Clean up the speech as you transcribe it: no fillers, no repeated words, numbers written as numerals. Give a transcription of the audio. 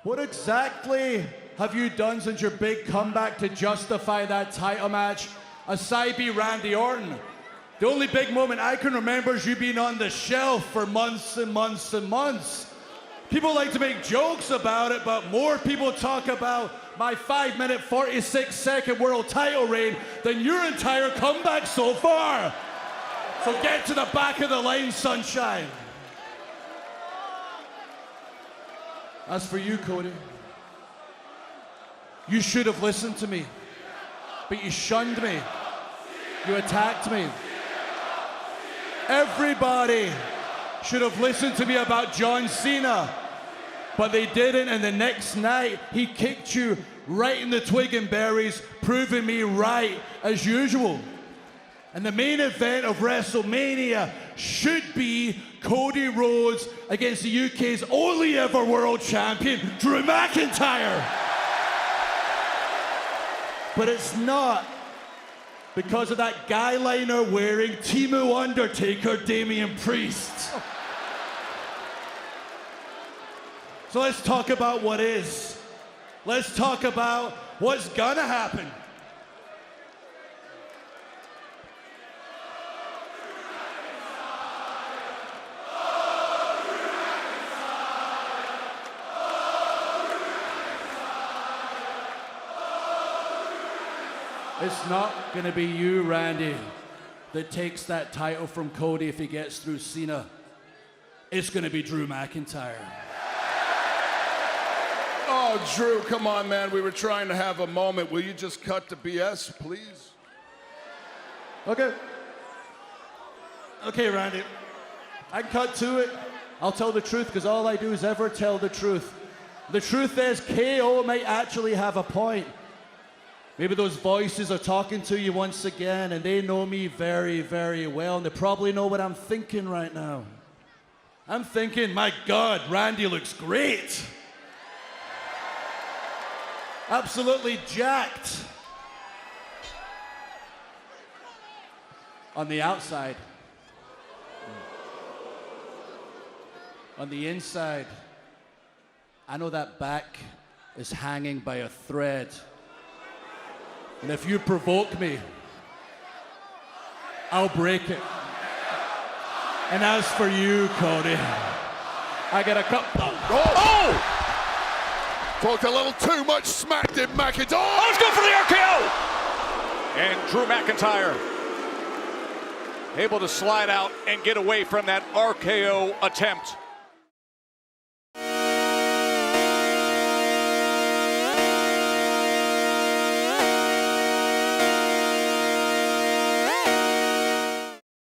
What exactly have you done since your big comeback to justify that title match, aside be Randy Orton? The only big moment I can remember is you being on the shelf for months and months and months. People like to make jokes about it, but more people talk about my 5-minute, 46-second world title reign than your entire comeback so far. So get to the back of the line, sunshine. As for you, Cody, you should have listened to me, but you shunned me. You attacked me. Everybody should have listened to me about John Cena, but they didn't, and the next night, he kicked you right in the twig and berries, proving me right as usual. And the main event of WrestleMania should be Cody Rhodes against the UK's only ever world champion, Drew McIntyre. But it's not, because of that guy liner wearing Timu Undertaker Damian Priest. So let's talk about what is. Let's talk about what's gonna happen. It's not going to be you, Randy, that takes that title from Cody if he gets through Cena. It's going to be Drew McIntyre. Oh, Drew, come on, man. We were trying to have a moment. Will you just cut the BS, please? Okay. Okay, Randy. I can cut to it. I'll tell the truth, because all I do is ever tell the truth. The truth is, KO might actually have a point. Maybe those voices are talking to you once again, and they know me very, very well, and they probably know what I'm thinking right now. I'm thinking, my God, Randy looks great. Absolutely jacked. On the outside. On the inside, I know that back is hanging by a thread. And if you provoke me, I'll break it. And as for you, Cody, I got a cup. Oh! Talked a little too much smack, did McIntyre. Oh, let's go for the RKO! And Drew McIntyre able to slide out and get away from that RKO attempt.